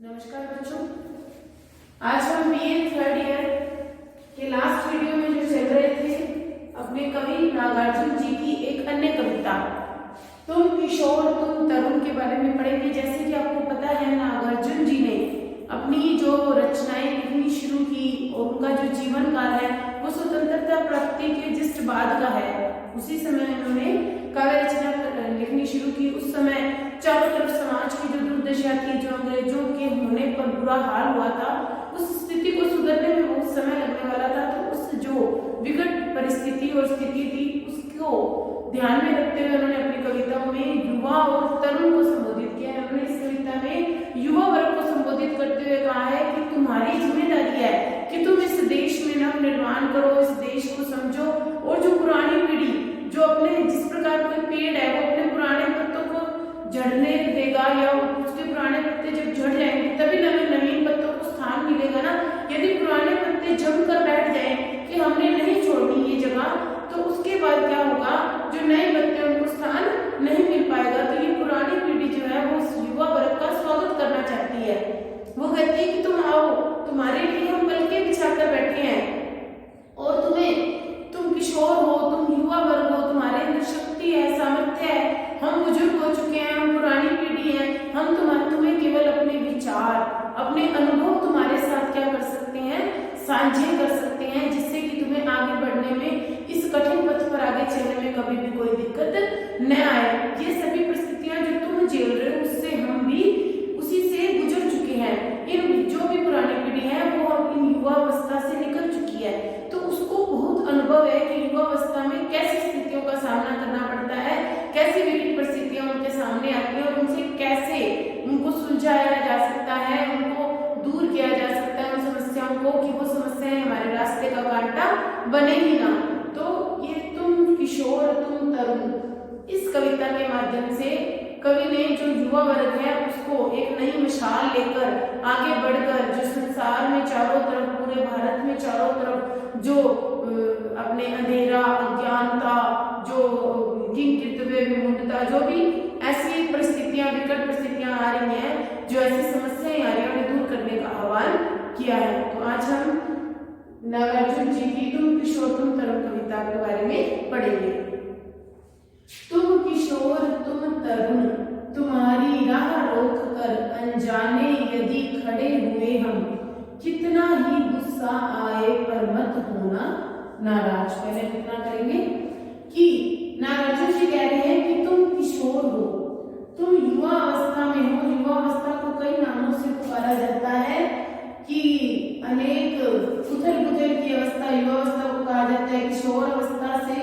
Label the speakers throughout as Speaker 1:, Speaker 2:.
Speaker 1: नमस्कार बच्चों, आज हम बीए थर्ड ईयर के लास्ट वीडियो में जो चल रहे थे अपने कवि नागार्जुन जी की एक अन्य कविता तुम किशोर तुम तरुण के बारे में पढ़ेंगे। जैसे कि आपको पता है, नागार्जुन जी ने अपनी जो रचनाएं लिखनी शुरू की और उनका जो जीवन काल है वो स्वतंत्रता प्राप्ति के जस्ट बाद का है। उसी समय उन्होंने काव्य रचना लिखनी शुरू की। उस समय चारों तरफ समाज की जो दुर्दशा थी, जो अंग्रेजों के होने पर बुरा हाल हुआ था, उस स्थिति को सुधरने में बहुत समय लगने वाला था। तो उस जो विकट परिस्थिति और स्थिति थी उसको ध्यान में रखते हुए उन्होंने अपनी कविताओं में युवा और तरुण को संबोधित किया है। उन्होंने इस कविता में युवा वर्ग को संबोधित करते हुए कहा है कि तुम्हारी जिम्मेदारी है कि तुम इस देश में नव निर्माण करो, इस देश को समझो और जो पुरानी पीढ़ी जो अपने जिस प्रकार कोई पेड़ है वो अपने पुराने पत्तों को झड़ने देगा या उसके पुराने पत्ते जब झड़ जाएंगे तभी नवीन पत्तों को स्थान मिलेगा ना। यदि पुराने पत्ते जम कर बैठ जाए कि हमने नहीं छोड़नी ये जगह, तो उसके बाद क्या होगा, जो नए पत्ते उनको स्थान नहीं मिल पाएगा। तो ये पुरानी पीढ़ी जो है वो युवा वर्ग का स्वागत करना चाहती है। वो कहती है कि तुम आओ, तुम्हारे लिए हम पलके बिछाकर बैठे हैं और तुम किशोर हो, तुम युवा वर्ग हो, तुम्हारे अंदर शक्ति है, सामर्थ्य है। हम बुजुर्ग हो चुके हैं, हम पुरानी पीढ़ी है, हम तुम्हें केवल अपने विचार, अपने अनुभव तुम्हारे साथ क्या कर सकते हैं, साझे कर सकते हैं, जिससे कि तुम्हें आगे बढ़ने में, इस कठिन पथ पर आगे चलने में कभी भी कोई दिक्कत न आए। ये सभी परिस्थितियां जो तुम झेल रहे हो उससे हम भी उसी से गुजर चुके हैं। इन जो भी पुरानी पीढ़ी है वो हम इन युवावस्था से निकल चुकी है, तो उसको बहुत अनुभव है कि युवावस्था में कैसी स्थितियों का सामना करना पड़ता है, कैसी विकट परिस्थितियां उनके सामने आती है और उनसे कैसे उनको सुलझाया जा सकता है, उनको दूर किया जा सकता है उन समस्याओं को, कि वो समस्याएं हमारे रास्ते का कांटा बने ही ना। तो ये तुम किशोर तुम तरुण, इस कविता के माध्यम से कवि ने जो युवा वर्ग है उसको एक नई मिसाल लेकर आगे बढ़कर, जो संसार में चारों तरफ, पूरे भारत में चारों तरफ जो अपने अंधेरा, अज्ञानता, जो किंकृत्य विमूढ़ता, जो भी ऐसी परिस्थितियां, विकट परिस्थितियां आ रही हैं, जो ऐसी समस्याएं आ रही हैं, उन्हें दूर करने का आह्वान किया है। तो आज हम नागार्जुन जी की तुम किशोर तुम तरुण कविता के बारे में पढ़ेंगे। तुम किशोर तुम तरुण, तुम्हारी राह रोक कर अनजाने यदि खड़े हुए हम, कितना ही गुस्सा आए पर मत होना नाराज। पहले कितना करेंगे कि नागार्जुन जी कह रहे हैं कि तुम किशोर हो, तुम युवा अवस्था में हो। युवा अवस्था को कई नामों से पुकारा जाता है कि अनेक उथल पुथल की अवस्था युवा अवस्था को कहा जाता है। किशोर अवस्था से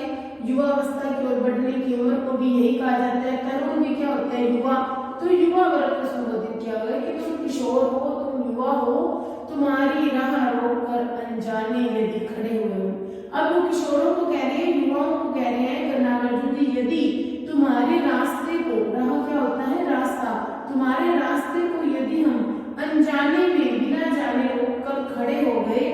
Speaker 1: युवा अवस्था की ओर बढ़ने की उम्र को भी यही कहा जाता है। तरुण भी क्या होता है, युवा। तो युवा वर्ग को संबोधित किया गया कि तुम किशोर हो, तुम युवा हो, तुम्हारी राह रोक कर अनजाने यदि खड़े हुए हो। अब वो किशोरों को कह रहे हैं, युवाओं को कह रहे हैं नागार्जुन जी, यदि तुम्हारे रास्ते को, राह क्या होता है, रास्ता, तुम्हारे रास्ते को यदि हम अनजाने में बिना जाने रोक कर खड़े हो गए,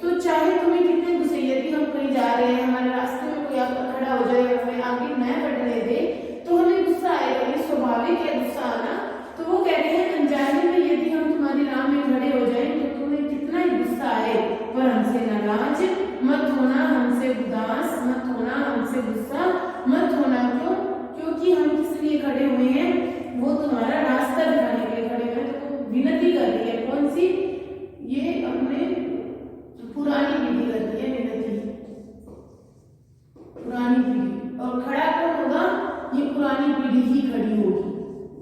Speaker 1: तो चाहे तुम्हें कितने गुस्से, यदि हम कहीं जा रहे हैं, हमारे रास्ते में कोई आकर खड़ा हो जाए, हमें आगे न बढ़ने दे, तो हमें गुस्सा आएगा, ये स्वाभाविक है गुस्सा आना। तो वो कह रहे हैं अनजाने में यदि हम तुम्हारी राह में खड़े हो जाए तो तुम्हें कितना ही गुस्सा आए, पर हमसे नाराज मत होना, हमसे उदास मत होना, हमसे गुस्सा मत होना। क्यों? क्योंकि हम किस लिए खड़े हुए हैं, वो तुम्हारा रास्ता दिखाने के लिए खड़े हुए हैं। तो विनती कर रही है, कौन सी, ये अपने पुरानी पीढ़ी कर रही है विनती, पुरानी पीढ़ी। और खड़ा कौन होगा, ये पुरानी पीढ़ी ही खड़ी होगी,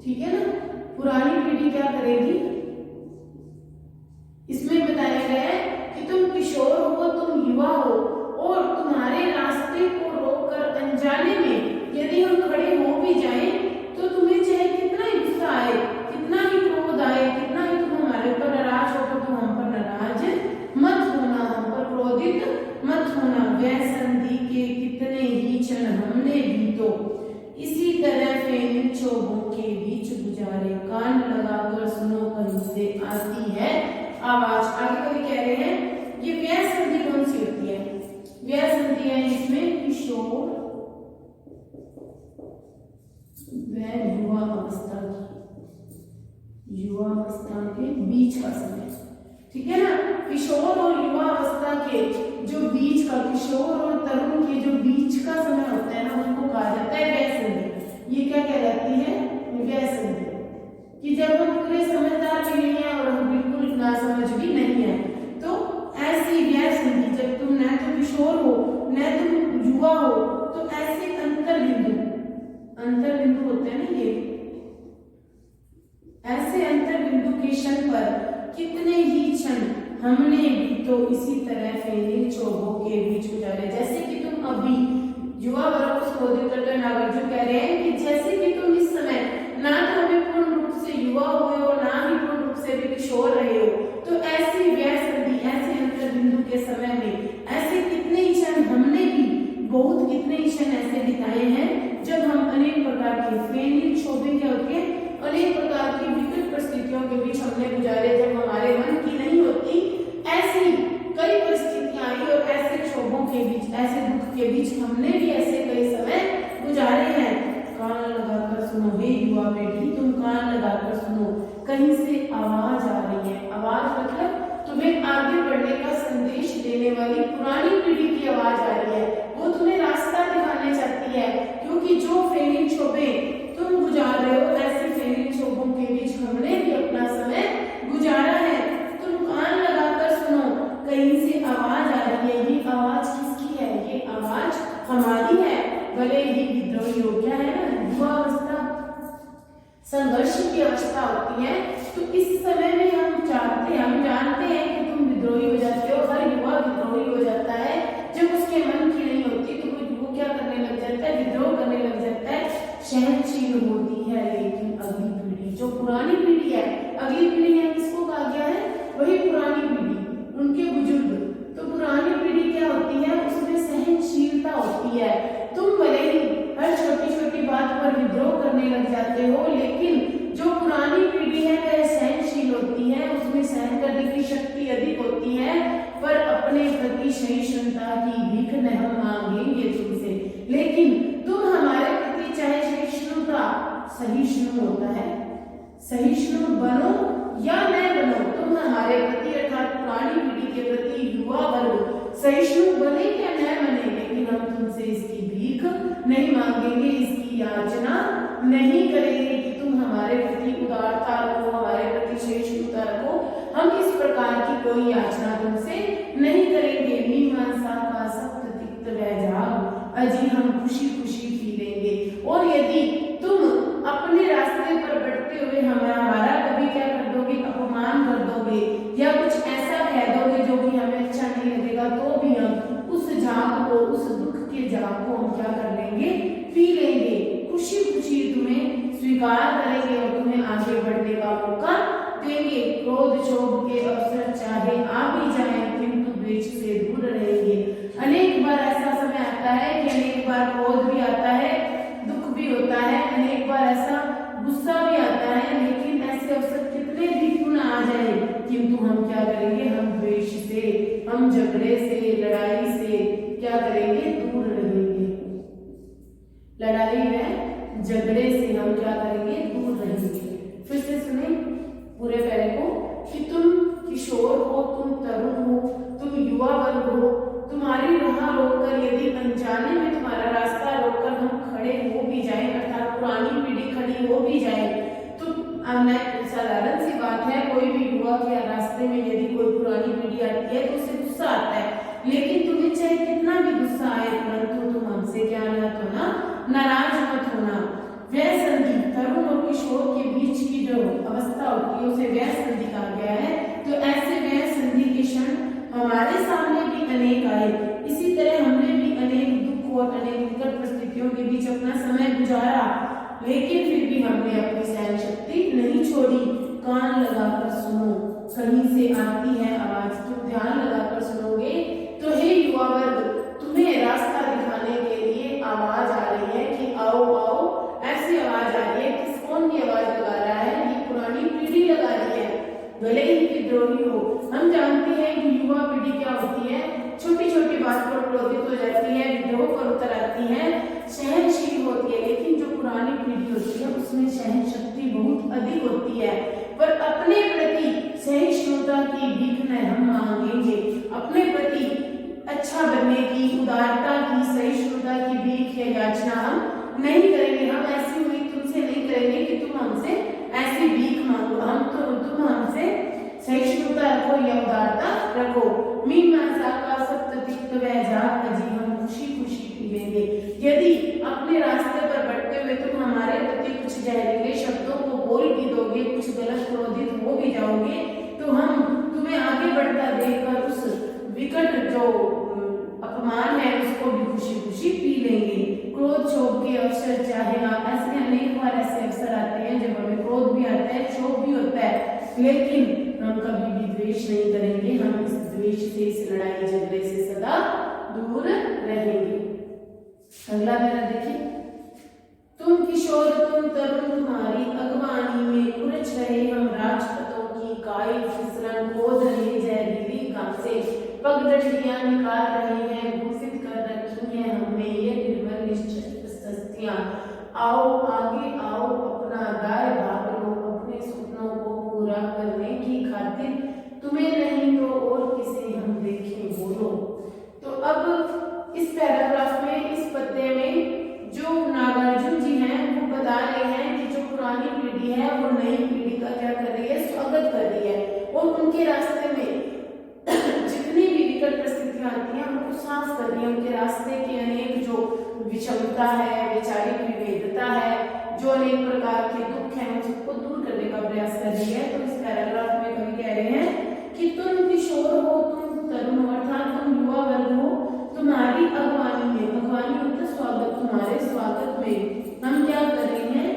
Speaker 1: ठीक है ना। पुरानी पीढ़ी क्या करेगी, इसमें बताया गया है कि तुम किशोर हो, तुम युवा हो और तुम्हारे रास्ते को रोककर अनजाने में यदि हम खड़े हो भी जाएं तो तुम्हें चाहे कितना ही गुस्सा आए, कितना ही क्रोध आए, कितना ही तुम हमारे ऊपर नाराज हो, तो तुम हम पर नाराज मत होना, हम पर क्रोधित मत होना। वह संधि के कितने ही क्षण हमने भी तो इसी तरह फेन क्षोभों के बीच गुजारे, कान लगाकर सुनो कहीं से आती है आवाज। आगे कवि कह रहे हैं ये व्यय संधि कौन सी होती है, व्यय संधि है इसमें किशोर व युवा अवस्था की, युवावस्था के बीच का समय, ठीक है ना। किशोर और युवावस्था के जो बीच का, किशोर और तरुण के जो बीच का समय होता है ना, उसको कहा जाता है व्यय संधि। ये क्या कहलाती है? व्यय संधि। कि जब हम पूरे समझदार भी नहीं है और हम बिल्कुल नासमझ भी नहीं है, तो ऐसी व्यय संधि जब तुम न तो किशोर हो न तुम युवा हो, तो ऐसे अंतर बिंदु होते हैं ना, ये ऐसे अंतर बिंदु के क्षण पर कितने ही क्षण हमने भी तो इसी तरह फैले क्षोभों के बीच गुजारे। जैसे कि तुम अभी युवा वर्ग को संबोधित करकर नागार्जुन कह रहे हैं कि जैसे कि तुम इस समय ना तो अभी पूर्ण रूप से युवा हुए हो, ना ही पूर्ण रूप से भी किशोर रहे हो, तो ऐसी व्यय संधि, ऐसे अंतर बिंदु के समय में ऐसे कितने ही क्षण हमने भी, बहुत कितने ही क्षण ऐसे बिताए हैं जब हम अनेक प्रकार के फैले क्षोभे क्या होती है, अनेक प्रकार की विकट परिस्थितियों के बीच हमने गुजारे, जब हमारे मन की नहीं होती ऐसी कई परिस्थितियां आई और ऐसे क्षोभों के बीच, ऐसे दुख के बीच हमने भी ऐसे कई समय गुजारे हैं। कान लगाकर सुनो हे युवा पीढ़ी, तुम कान लगाकर सुनो, कहीं से आवाज आ रही है। आवाज मतलब तुम्हें आगे बढ़ने का संदेश देने वाली पुरानी पीढ़ी की आवाज आ रही है। वो तुम्हें रास्ता दिखाने चाहती है, क्योंकि जो फैली क्षोभे तुम गुजार रहे हो, ऐसे फैली क्षोभों के बीच हमने भी अपना समय गुजारा है। तुम कान लगाकर सुनो, कहीं से आवाज आ रही है। ये आवाज किसकी है? ये आवाज हमारी है। भले ही विद्रोही हो, क्या है ना, युवावस्था संघर्ष की अवस्था होती है, तो इस समय में हम जानते हैं कि तुम विद्रोही हो जाते हो। हर युवा विद्रोही हो जाता है जब उसके मन की नहीं होती, तो वो क्या करने लग जाता है? विद्रोह करने लग जाता है। सहनशील होती है, लेकिन अगली पीढ़ी, जो पुरानी पीढ़ी है, अगली पीढ़ी है, किसको कहा गया है? वही पुरानी पीढ़ी, उनके बुजुर्ग। तो पुरानी पीढ़ी क्या होती है? उसमें सहनशीलता होती है। तुम भले ही हर छोटी छोटी बात पर विद्रोह करने लग जाते हो, लेकिन जो पुरानी पीढ़ी है वह सहनशील होती है, उसमें सहन करने की शक्ति अधिक होती है। पर अपने प्रति सहिष्णुता की भीख न हम मांगेंगे तुमसे, लेकिन तुम हमारे प्रति चाहे सहिष्णु होता है, सहिष्णु बनो या न बनो, तुम हमारे प्रति अर्थात पुरानी पीढ़ी के प्रति युवा वर्ग सहिष्णु बने या न बने, लेकिन हम तुमसे इसकी भीख नहीं मांगेंगे, इसकी याचना नहीं करेंगे कि तुम हमारे प्रति उदारता रखो, हमारे प्रति सहिष्णुता रखो। हम इस प्रकार की कोई याचना तुमसे नहीं करेंगे। मीमांसा का सप्त तिक्त वह जाग, अजी हम खुशी खुशी पी लेंगे। और यदि तुम अपने रास्ते पर बढ़ते हुए हमारा कभी क्या कर दोगे? अपमान कर दोगे या कुछ ऐसा कह दोगे जो कि हमें अच्छा नहीं लगेगा, तो भी हम उस जाग को, उस दुख के जाग को हम क्या कर लेंगे? पी लेंगे। खुशी खुशी तुम्हें स्वीकार करेंगे और तुम्हें आगे बढ़ने का मौका देंगे। क्रोध क्षोभ के अवसर चाहे आ भी जाए, किंतु द्वेष से दूर रहेंगे। अनेक बार ऐसा समय आता है कि अनेक बार क्रोध भी आता है, दुख भी होता है, अनेक बार ऐसा गुस्सा भी आता है, लेकिन ऐसे अवसर कितने भी क्यों ना आ जाए, किंतु हम क्या करेंगे? हम द्वेष से, हम झगड़े से, लड़ाई से क्या करेंगे? दूर रहेंगे। लड़ाई में झगड़े से हम क्या करेंगे? दूर रहेंगे। फिर से सुने पूरे पहले को कि तुम किशोर हो, तुम तरुण हो, तुम युवा वर्ग हो, तुम्हारी राह रोककर यदि अनजाने में तुम्हारा रास्ता रोककर हम खड़े हो भी जाए, अर्थात पुरानी पीढ़ी खड़ी हो भी जाए, तो साधारण सी बात है, कोई भी युवा के रास्ते में यदि कोई पुरानी पीढ़ी आती है तो उसे गुस्सा आता है, लेकिन तुम्हें चाहे कितना भी गुस्सा आए, परंतु तुम हमसे क्या मत होना? नाराज मत होना। व्यय संधि, तरुण और किशोर के बीच की जो अवस्था होती है उसे व्यय संधि कहा गया है। तो ऐसे व्यय संधि के क्षण हमारे सामने भी अनेक आए, इसी तरह हमने भी अनेक दुख और अनेक विकट परिस्थितियों के बीच अपना समय गुजारा, लेकिन फिर भी हमने अपनी सहन शक्ति नहीं छोड़ी। कान लगाकर सुनो, कहीं से आती है आवाज, तुम ध्यान लगाकर सुनोगे तो हे युवा वर्ग, तुम्हें रास्ता दिखाने के लिए आवाज आ रही है कि आओ आओ, ऐसी आवाज आ रही है। किस कौन की आवाज लगा रहा है? ये पुरानी पीढ़ी लगा रही है, भले ही विद्रोही हो। हम जानते हैं कि युवा पीढ़ी क्या होती है? छोटी छोटी बात पर क्रोधित हो जाती है, विद्रोह पर उतर आती है, सहनशील होती है, लेकिन जो पुरानी पीढ़ी होती है उसमें सहन शक्ति बहुत अधिक होती है। पर अपने प्रति सहिष्णुता की भीख न हम मांगेंगे। अपने प्रति अच्छा बनने की, उदारता की, सहिष्णुता की भीख या याचना हम नहीं करेंगे। हम ऐसी उम्मीद तुमसे नहीं करेंगे कि तुम हमसे ऐसी भीख मांगो। तुम हमसे सहिष्णुता रखो या उदारता रखो। मीन मानसा का सप्त तिक्त वैजा अजी हम खुशी खुशी पी लेंगे। यदि अपने रास्ते पर बढ़ते हुए तुम हमारे प्रति कुछ जहरीले शब्दों को बोल भी दोगे, कुछ गलत क्रोधित हो भी जाओगे, तो हम तुम्हें आगे बढ़ता देखकर उस विकट जो अपमान है उसको भी खुशी खुशी पी लेंगे। क्रोध क्षोभ के अवसर चाहे आप, ऐसे अनेक बार ऐसे अवसर आते हैं जब हमें क्रोध भी आता है, क्षोभ भी होता है, लेकिन हम कभी भी द्वेष नहीं करेंगे। हम इस द्वेष से, इस लड़ाई झगड़े से सदा दूर रहेंगे। अगला मेरा देखिए, तुम किशोर तुम तरुण तुम्हारी अगवानी में उलझ रहे हम राजपथों की काई फिसलन खोद रहे जहरीली घासें, पगडंडियां निकाल रहे हैं, घूसित कर रखी हैं हमने ये निर्मल निश्चस्तियां। आओ आगे आओ, अपना दाय भाग लो, अपने सपनों को पूरा करने की खातिर, तुम्हें नहीं तो और किसे हम देखें बोलो। तो अब इस पैराग्राफ में, इस पद्य में जो नागार्जुन जी हैं वो बता रहे हैं कि जो पुरानी पीढ़ी है वो नई पीढ़ी का क्या कर रही है, स्वागत कर रही है, और उनके रास्ते में जितनी भी विकट परिस्थितियां आती हैं उनको साफ कर रही है। उनके रास्ते की अनेक जो विषमता है, वैचारिक विभेदता है, जो अनेक प्रकार के दुख हैं, उन सबको दूर करने का प्रयास कर रही है। तो इस पैराग्राफ में कवि कह रहे हैं कि तुम किशोर हो, तुम तरुण हो, अर्थात तुम युवा वर्ग हो, तुम्हारी अगवानी में, अगवानी मतलब स्वागत, तुम्हारे स्वागत में हम क्या कर रहे हैं,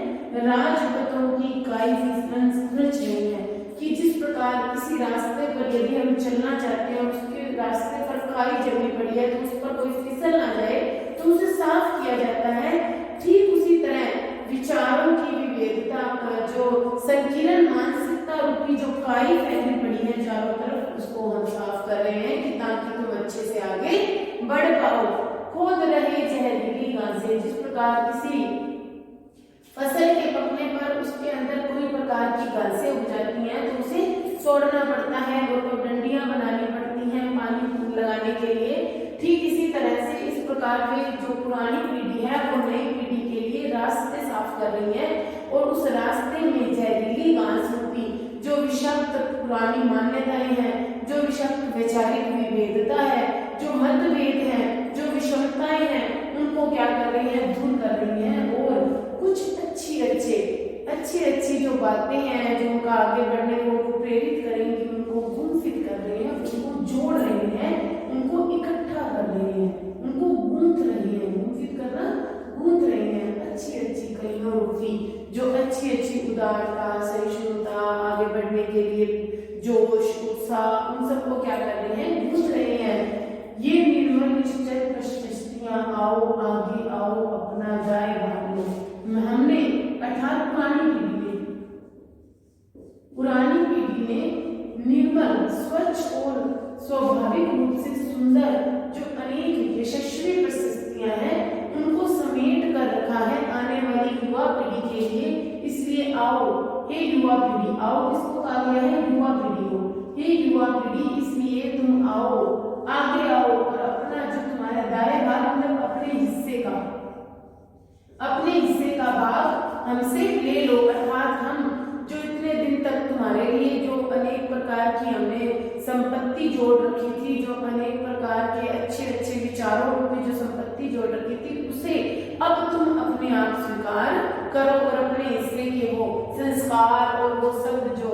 Speaker 1: राजपथों की काई फिसलन रच रही है। कि जिस प्रकार किसी रास्ते पर यदि हम चलना चाहते हैं, उसके रास्ते पर काई जमी पड़ी है तो उस पर कोई फिसल ना जाए तो उसे साफ किया जाता है, ठीक उसी तरह विचारों की विविधता का जो संकीर्ण मानसिकता रूपी जो काई फैली पड़ी है चारों तरफ, उसको हम साफ कर रहे हैं कि ताकि तुम अच्छे से आगे बढ़ पाओ। खोद रहे जहरीली घासें, जिस प्रकार किसी फसल के पकने पर उसके अंदर कोई प्रकार की घासें उग जाती हैं तो उसे छोड़ना पड़ता है, और डंडियां बनानी पड़ती हैं पानी लगाने के लिए। ठीक इसी तरह से इस प्रकार के जो पुरानी पीढ़ी है वो नई पीढ़ी के लिए रास्ते साफ कर रही है, और उस रास्ते में जहरीली घास रूपी जो विषाक्त पुरानी मान्यताएं हैं, जो विषाक्त वैचारिक विभेदता है, जो मतभेद है, जो विषमताएं हैं, उनको क्या कर रही है, दूर कर रही है, और कुछ अच्छी जो बातें हैं जो उनका आगे बढ़ने को प्रेरित करेंगी, उनको गुंफित कर रहे हैं, उनको जोड़ रहे हैं, उनको इकट्ठा कर रहे हैं, उनको गूंथ रहे हैं, गुंफित करना, गूंथ रहे हैं। अच्छी कलियों रूपी जो अच्छी उदारता, सहिष्णुता, आगे बढ़ने के लिए जोश, उत्साह, उन सबको क्या कर रहे हैं, गूंथ रहे हैं। ये निर्मल निश्चल प्रशस्तियां, आओ आगे आओ, अपना दाय भाग लो। हमने अर्थात पुरानी पीढ़ी ने निर्मल, स्वच्छ और स्वाभाविक रूप से सुंदर जो अनेक यशस्वी प्रशस्तियां हैं उनको समेट कर रखा है आने वाली युवा पीढ़ी के लिए। इसलिए आओ हे युवा पीढ़ी, आओ किसको कहा गया है, युवा पीढ़ी को, हे युवा पीढ़ी इसलिए तुम आओ, आगे आओ, और अपना जो तुम्हारा दाएं भाग मतलब अपने हिस्से का भाग हमसे ले लो। अर्थात हम जो इतने दिन तक तुम्हारे लिए जो अनेक प्रकार की हमने संपत्ति जोड़ रखी थी, जो अनेक प्रकार के अच्छे विचारों रूपी जो संपत्ति जोड़ रखी थी, उसे अब तुम अपने आप स्वीकार करो, और अपने हिस्से के वो संस्कार और वो सब जो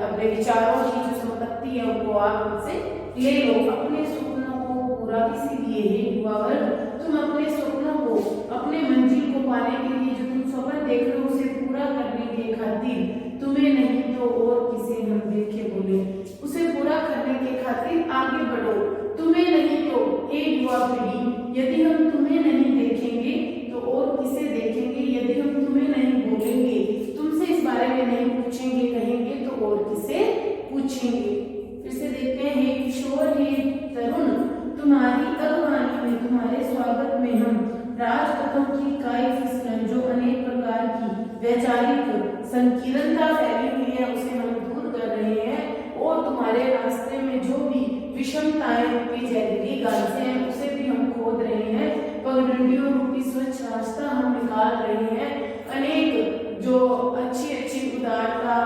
Speaker 1: अपने विचारों की जो संपत्ति है उनको आप हमसे ले लो। अपने सपनों को पूरा, इसीलिए हे युवा वर्ग तुम अपने सपनों को, अपने मंजिल को पाने के लिए जो तुम सपन देख रहे हो उसे पूरा करने के खातिर, तुम्हें नहीं तो और किसे हम देखे बोले, उसे पूरा करने के खातिर आगे बढ़ो। तुम्हें नहीं तो हे युवा पीढ़ी, यदि हम तुम्हें नहीं देखेंगे तो और किसे देखेंगे, यदि हम तुम्हें नहीं बोलेंगे, तुमसे इस बारे में नहीं पूछेंगे कहेंगे तो और किसे पूछेंगे। फिर से देखते हैं, हे किशोर हे तरुण तुम्हारी अगवानी में, तुम्हारे स्वागत में हम राजपथों की काई फिसलन जो अनेक प्रकार की वैचारिक संकीर्णता फैली हुई है उसे हम दूर कर रहे हैं, और तुम्हारे रास्ते में जो भी विषमताएं रूपी जहरीली गांसे हैं उसे भी हम खोद रहे हैं। पगडंडियों रूपी स्वच्छ रास्ता हम निकाल रहे हैं। अनेक जो अच्छी उदारता,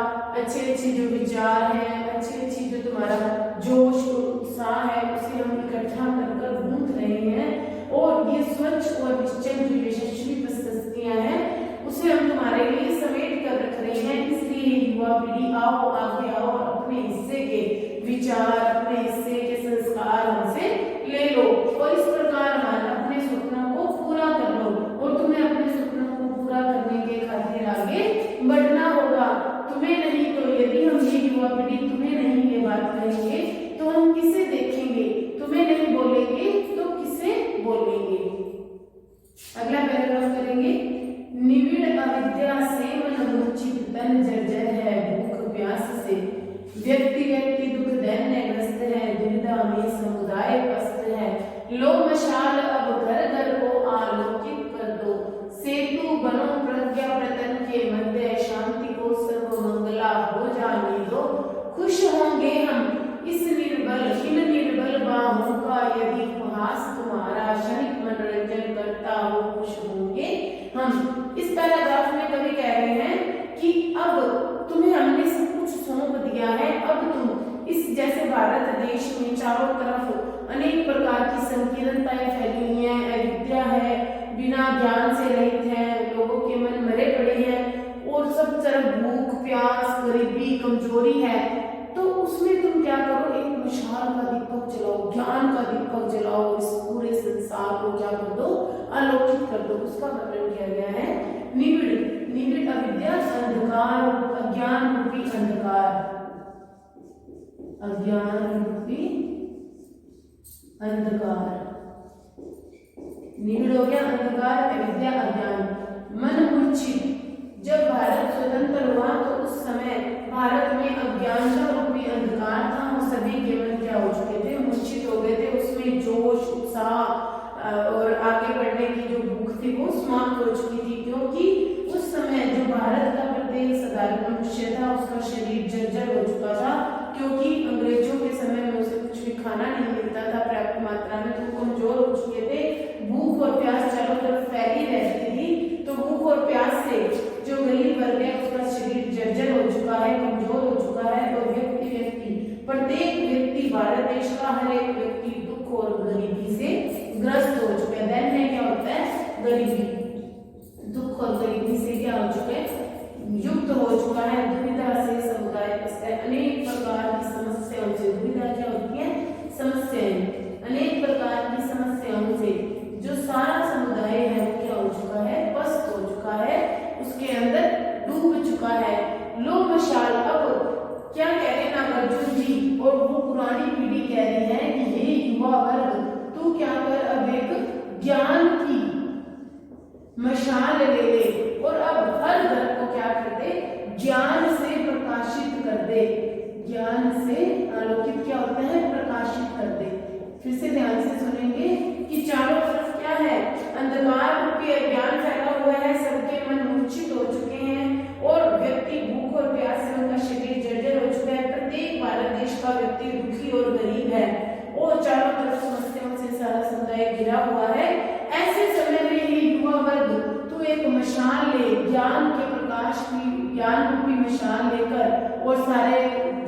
Speaker 1: अच्छे जो विचार हैं, अच्छी जो तुम्हारा जोश उत्साह है उसे हम इकट्ठा कर गूंथ रहे हैं, और ये स्वच्छ और निश्चल जो यशस्वी प्रशस्तियां हैं उसे हम तुम्हारे लिए समेट कर रख रहे हैं। इसलिए युवा पीढ़ी आओ, आगे आओ, अपने हिस्से के विचार, अपने हिस्से के संस्कार हमसे ले लो, और इस प्रकार अपने सपनों को पूरा कर लो। और तुम्हें अपने सपनों को पूरा करने के खातिर आगे बढ़ना होगा। तुम्हें नहीं तो, यदि हम ये युवा पीढ़ी तुम्हें नहीं ये बात कहेंगे तो हम किसे देखेंगे? तुम्हें नहीं बोलेंगे तो किसे बोलेंगे? अगला पैराग्राफ करेंगे। निविड़ अविद्या से मन मूर्छित, तन जर्जर है भूख प्यास से, व्यक्ति दुख दैन्य ग्रस्त है, दुविधा में समुदाय पस्त है, लो मशाल अब घर को आलोकित कर दो, सेतु बनो प्रज्ञा प्रतन के मध्य, शांति को सर्व मंगला हो जाने दो, खुश होंगे हम इन निर्बल बाहों का यदि उपहास तुम्हारा क्षणिक मनोरंजन करता हो, खुश होंगे हम। इस पैराग्राफ में कवि कह रहे हैं कि अब तुम्हें हमने सब कुछ सौंप दिया है, अब तुम इस जैसे भारत देश में चारों तरफ अनेक प्रकार की संकीर्णताएं फैली हुई हैं, अविद्या है, बिना ज्ञान से रहित है, लोगों के मन मरे पड़े हैं, और सब तरफ भूख प्यास गरीबी कमजोरी है, तो उसमें तुम क्या करो? एक मशाल का दीपक जलाओ, ज्ञान का दीपक जलाओ, इस पूरे संसार को क्या कर दो? आलोकित कर दो। उसका वर्णन किया गया है निविड़ अविद्या अंधकार, अज्ञान रूपी अंधकार, अज्ञान रूपी अंधकार, निविड़ हो गया अंधकार, अविद्या अज्ञान, मन मूर्छित। जब भारत स्वतंत्र हुआ तो उस समय भारत में अज्ञानता रूपी अंधकार था, और सभी के मन क्या हो चुके थे? मूर्छित हो गए थे। उसमें जोश उत्साह और आगे बढ़ने की जो भूख थी वो समाप्त हो चुकी थी, क्योंकि उस समय जो भारत का प्रत्येक साधारण मनुष्य था उसका शरीर जर्जर हो चुका था, क्योंकि अंग्रेजों के समय में उसे कुछ भी खाना नहीं मिलता था पर्याप्त मात्रा में, तो कमजोर हो चुके थे। भूख और प्यास चारों तरफ फैली रहती थी, तो भूख और प्यास से जो गरीब वर्ग है उसका शरीर जर्जर हो चुका है, कमजोर हो चुका है, और प्रत्येक व्यक्ति भारत देश का हर एक व्यक्ति दुख और गरीबी से ग्रस्त हो चुका है। दैन्य क्या होता है? गरीबी, दुख और गरीबी से क्या हो चुका है? युक्त हो चुका है। दुविधा से समुदाय अनेक प्रकार की समस्याओं से, दुविधा क्या होती है? समस्याएं, अनेक प्रकार की समस्याओं से जो सारा समुदाय है वो क्या हो चुका है? पस्त हो चुका है, उसके अंदर डूब चुका है। लो मशाल, अब क्या कह रहे हैं नागार्जुन जी और वो पुरानी पीढ़ी कह रही है कि हे युवा वर्ग, तू क्या कर, अब एक ज्ञान की मशाल ले ले, और अब हर घर को क्या कर दे? ज्ञान से प्रकाशित कर दे। ज्ञान से आलोकित क्या होता है? प्रकाशित कर दे। फिर से ध्यान से सुनेंगे कि चारों तरफ क्या है? अंधकार रूपी अज्ञान फैला हुआ है, सबके मन मूर्छित हो चुके हैं, और व्यक्ति भूख और प्यास से उनका शरीर जर्जर हो चुका है। प्रत्येक भारत देश का व्यक्ति दुखी और गरीब है, और चारों तरफ समस्याओं से सारा समुदाय घिरा हुआ है। ऐसे समय में ही युवा वर्ग तू एक मशाल ले, ज्ञान के प्रकाश की, ज्ञान रूपी मशाल लेकर, और सारे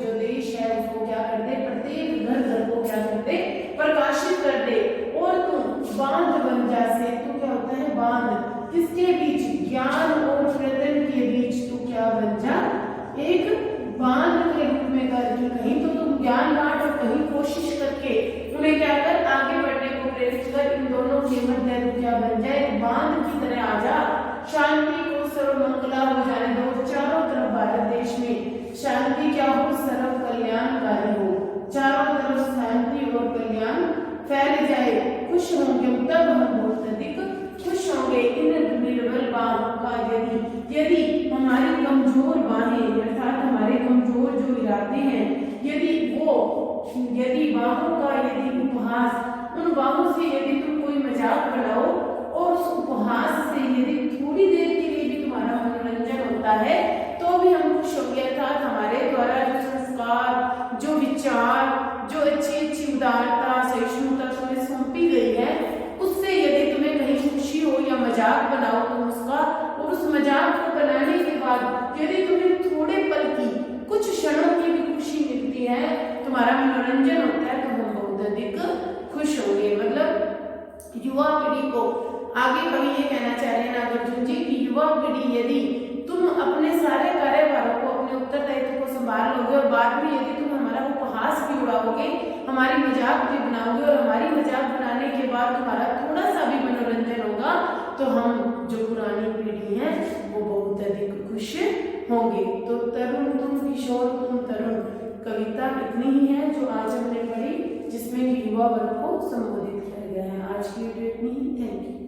Speaker 1: जो देश है उसको क्या कर दे? प्रत्येक घर को क्या कर दे? प्रकाशित कर दे। और तू बांध बन जा, से तू क्या होता है? बांध, किसके बीच? ज्ञान और प्रयत्न के बीच तू क्या बन जा? एक बांध के रूप में कर, कहीं तो तुम ज्ञान बांट और कहीं कोशिश करके उन्हें क्या कर? आगे बढ़ने को प्रेरित कर। इन दोनों के मध्य तू क्या बन जाए? बांध की तरह आ जा। शांति को सर्व मंगला हो जाने दो, चारों तरफ भारत देश में शांति क्या हो? सर्व कल्याणकारी हो, चारों तरफ शांति और कल्याण फैल जाए। खुश होंगे तब हम बहुत अधिक खुश होंगे। इन निर्बल बाहों का यदि हमारी कमजोर बाहें अर्थात हमारे कमजोर जो इरादे हैं, यदि बाहों का यदि उपहास, उन बाहों से यदि तुम कोई मजाक बनाओ, और उस उपहास से यदि थोड़ी देर के लिए भी तुम्हारा मनोरंजन होता है, तो भी हम खुश होंगे, अर्थात हमारे द्वारा जो संस्कार, जो विचार, जो अच्छी अच्छी उदारता, सहिष्णुता तुम्हें सौंपी गई है, उससे यदि तुम्हें कहीं खुशी हो या मजाक बनाओ तुम उसका, और उस मजाक को बनाने के बाद यदि तुम्हें थोड़े पल की, कुछ क्षणों की भी खुशी मिलती है, तुम्हारा मनोरंजन होता है, तो हम बहुत अधिक खुश होंगे। मतलब युवा पीढ़ी को आगे कवि ये कहना चाह रहे हैं नागार्जुन जी कि युवा पीढ़ी यदि तुम अपने सारे कार्यभारों को, अपने उत्तरदायित्व को संभाल लोगे और बाद में यदि तुम हमारा उपहास भी उड़ाओगे, हमारी मजाक भी बनाओगे और हमारी मजाक बनाने के बाद तुम्हारा थोड़ा सा भी मनोरंजन होगा, तो हम जो पुरानी पीढ़ी है वो बहुत अधिक खुश होंगे। तो तरुण तुम किशोर तुम तरुण कविता इतनी ही है जो आज हमने पढ़ी, जिसमें युवा वर्ग को संबोधित किया गया है। आज की वीडियो इतनी ही। Thank you.